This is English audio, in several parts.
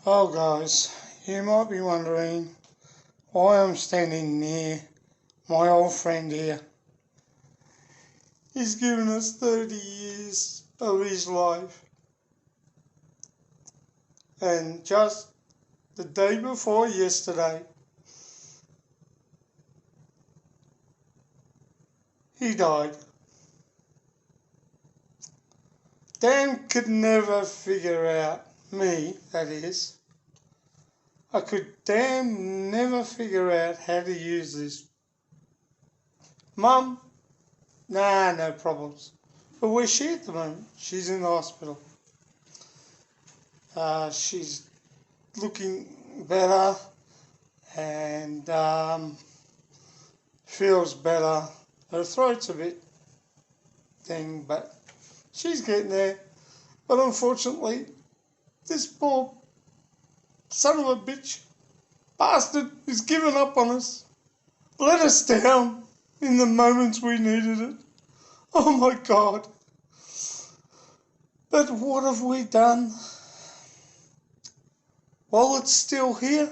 Well guys, you might be wondering why I'm standing near my old friend here. He's given us 30 years of his life, and just the day before yesterday he died. Dan could never figure out, me that is, I could damn never figure out how to use this. Mum, nah, no problems. But where's she at the moment? She's in the hospital. She's looking better and feels better. Her throat's a bit thing, but she's getting there. But unfortunately, this poor son of a bitch bastard has given up on us. Let us down in the moments we needed it. Oh my God. But what have we done? While it's still here,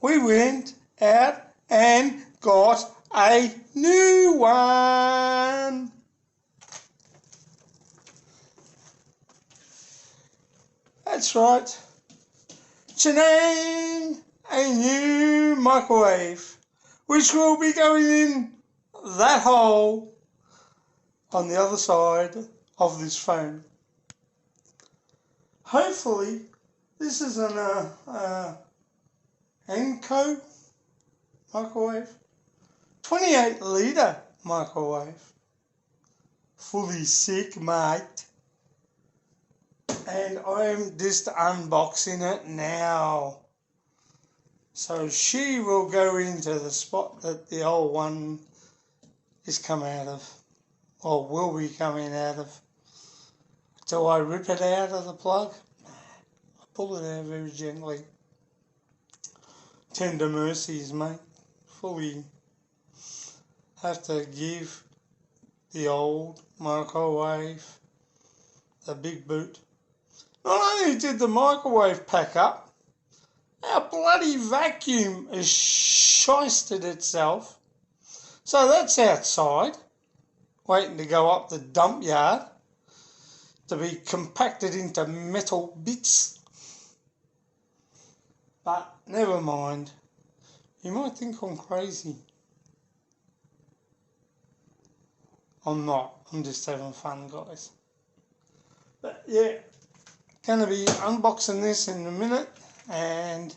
we went out and got a new one. That's right. Cha-nang! A new microwave, which will be going in that hole on the other side of this phone. Hopefully, this is an Enco microwave, 28 litre microwave, fully sick, mate. And I'm just unboxing it now. So she will go into the spot that the old one is come out of, or will be coming out of. Do I rip it out of the plug? I pull it out very gently. Tender mercies, mate. Fully have to give the old microwave a big boot. Not only did the microwave pack up, our bloody vacuum has shysted itself. So that's outside, waiting to go up the dump yard to be compacted into metal bits. But never mind. You might think I'm crazy. I'm not. I'm just having fun, guys. But yeah. Going to be unboxing this in a minute, and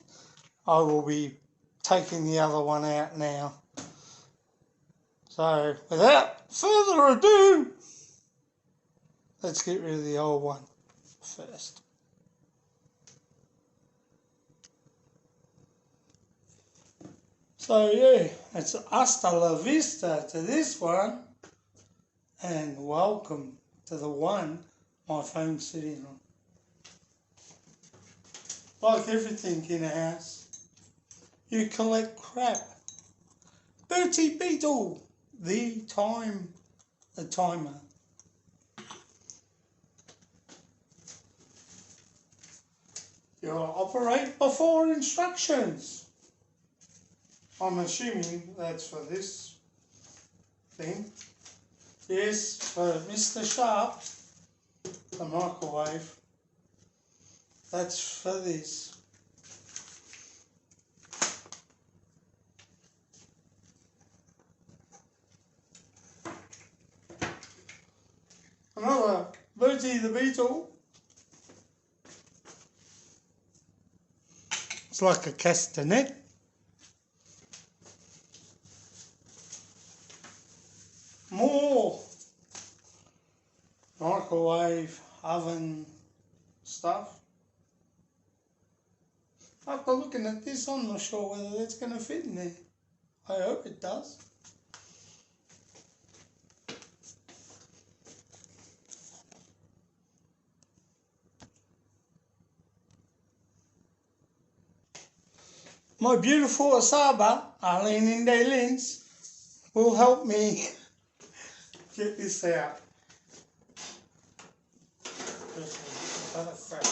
I will be taking the other one out now. So without further ado, let's get rid of the old one first. So yeah, it's hasta la vista to this one, and welcome to the one my phone's sitting on. Like everything in a house, you collect crap. Bertie Beetle, the timer. You'll operate before instructions. I'm assuming that's for this thing. Yes, for Mr. Sharp, the microwave. That's for this. Another Bertie the Beetle. It's like a castanet. More microwave oven stuff. After looking at this, I'm not sure whether that's going to fit in there. I hope it does. My beautiful Asaba, arleneINDAYLYNZ, will help me get this out. Just a bit of crap,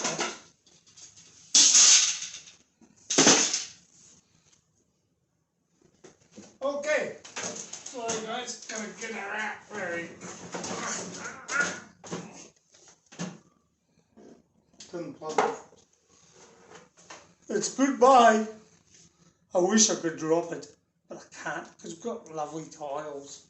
guys, gonna get her out very. Couldn't plug it. It's goodbye. I wish I could drop it, but I can't because we've got lovely tiles.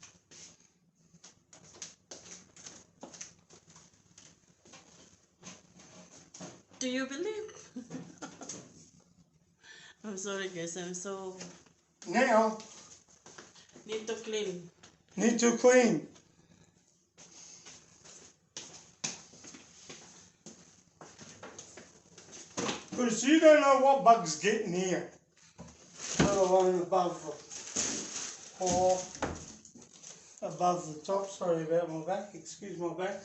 Do you believe? I'm sorry guys, I'm so... Now, Need to clean. need to clean. Because you don't know what bugs get in here. Let alone above the, or above the top. Sorry about my back, excuse my back.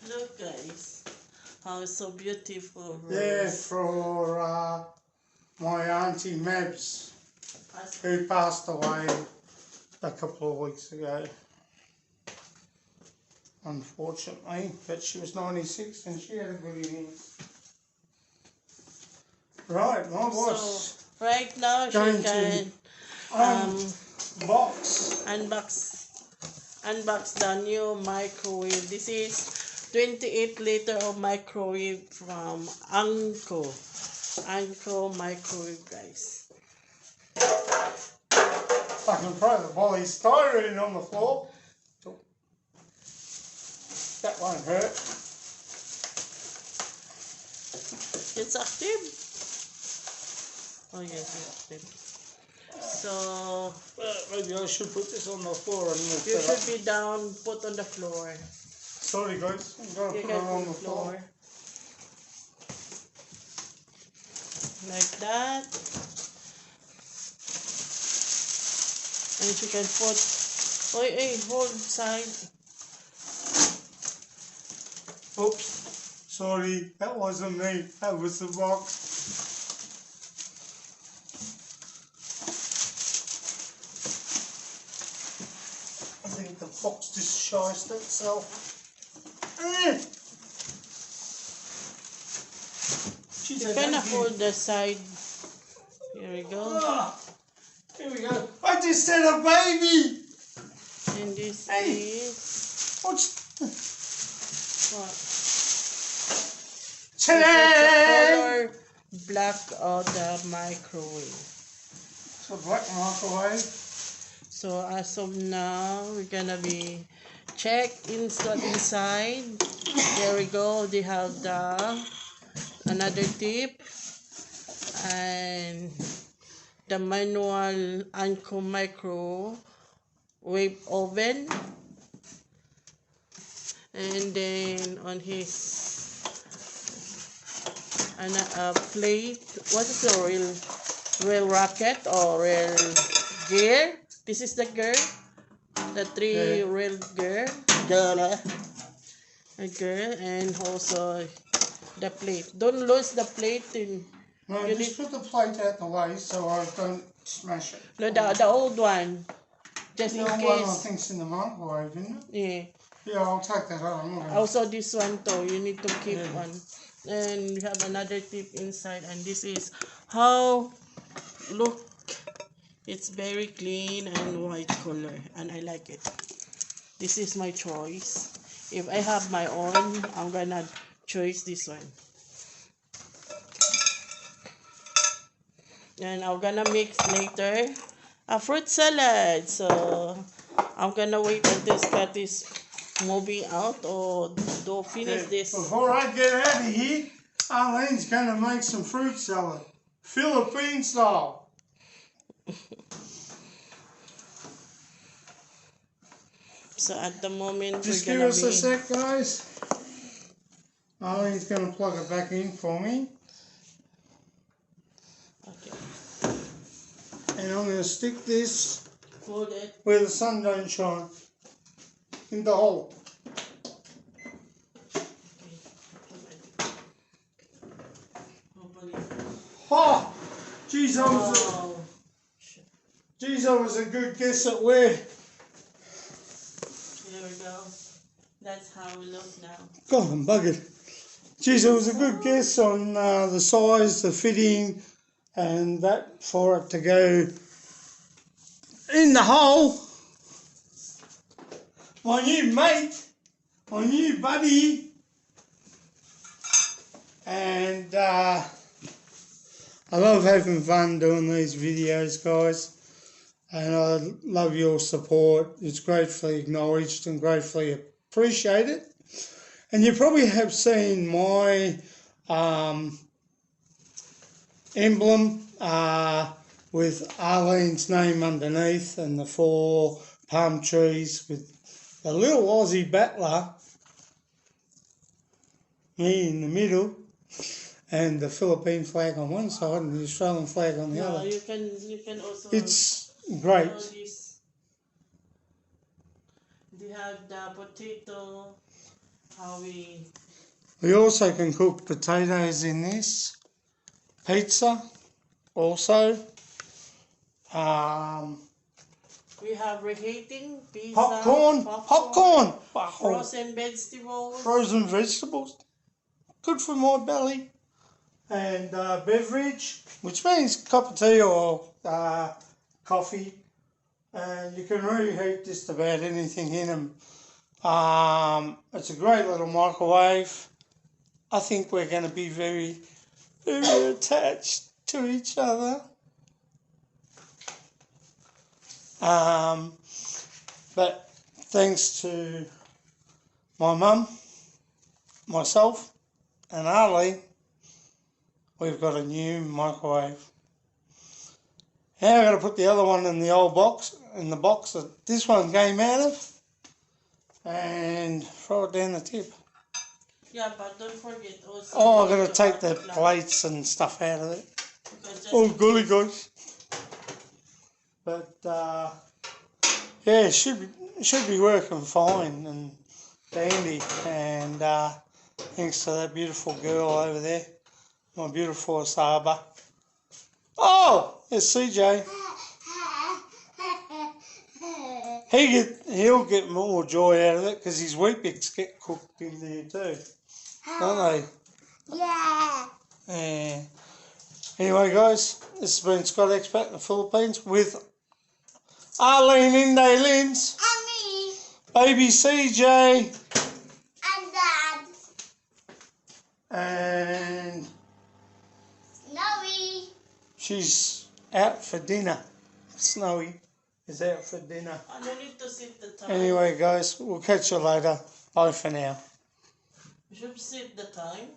Look guys, how it's so beautiful. Yeah, for my auntie Mabs, who passed away a couple of weeks ago, unfortunately, but she was 96 and she had a good innings. Right, my boss. So, right now she Going can to box. unbox the new microwave. This is 28 liter of microwave from Anko microwave guys. I can throw the polystyrene on the floor. That won't hurt. It's active. Oh yes, it's active. So Maybe I should put this on the floor and lift you it up. should be down, put on the floor. Sorry guys, I'm going to You put can it on put the floor. Like that. And you can put, hold side. Oops, sorry, that wasn't me, that was the box. I think the box just shiced itself. She's You can hold the side. Here we go. Here we go. I just said a baby! And this Hey. is What's what? today? The color black of the microwave. So black microwave. So as of now, we're gonna be inside. There we go. They have the another tip and the manual Anko microwave oven, and then on his plate. What is the real rocket or real gear? This is the gear. The three real gear. A gear, and also the plate. Don't lose the plate. No, You just put the plate out the way so I don't smash it. No, the old one. Just The in old one I case. think's in the microwave, isn't it? Yeah. Yeah, I'll take that home. Also this one too. You need to keep one. And we have another tip inside, and this is how look. It's very clean and white color, and I like it. This is my choice. If I have my own, I'm gonna choose this one. And I'm gonna mix later a fruit salad. So I'm gonna wait until Scott is moving out or do finish this. Before I get out of here, Arlene's going to make some fruit salad. Philippine style. So at the moment, Just we're give gonna us a sec, guys. Arlene's going to plug it back in for me. Okay. And I'm going to stick this Hold it. where the sun don't shine. In the hole. Oh! Geez, that was a good guess at where. Here we go. That's how we look now. God, I'm buggered. Geez, it was a good guess on the size, the fitting, and that for it to go in the hole. My new mate, my new buddy, and I love having fun doing these videos, guys, and I love your support. It's gratefully acknowledged and gratefully appreciated. And you probably have seen my emblem with Arlene's name underneath and the 4 palm trees with the little Aussie battler, me in the middle, and the Philippine flag on one side and the Australian flag on the other. You can also. It's great. They have the potato. How we also can cook potatoes in this. Pizza, also. We have reheating pizza, popcorn, frozen vegetables. Frozen vegetables, good for my belly. And beverage, which means cup of tea or coffee. And you can reheat just about anything in them. It's a great little microwave. I think we're going to be very, very attached to each other. But thanks to my mum, myself, and Arlie, we've got a new microwave. Now I've got to put the other one in the old box, in the box that this one came out of, and throw it down the tip. Yeah, but don't forget also. Oh, I've got to take the plates and stuff out of it. Oh, golly gosh. But yeah, it should be working fine and dandy. And thanks to that beautiful girl over there, my beautiful Asaba. Oh, it's CJ. He'll get more joy out of it because his wheat bix get cooked in there too, don't they? Yeah. Yeah. Anyway, guys, this has been Scott Expat in the Philippines with arleneINDAYLYNZ, And me. baby CJ, And Dad. and Snowy. she's out for dinner. Snowy is out for dinner. I don't need to set the time. Anyway, guys, we'll catch you later. Bye for now. You should set the time.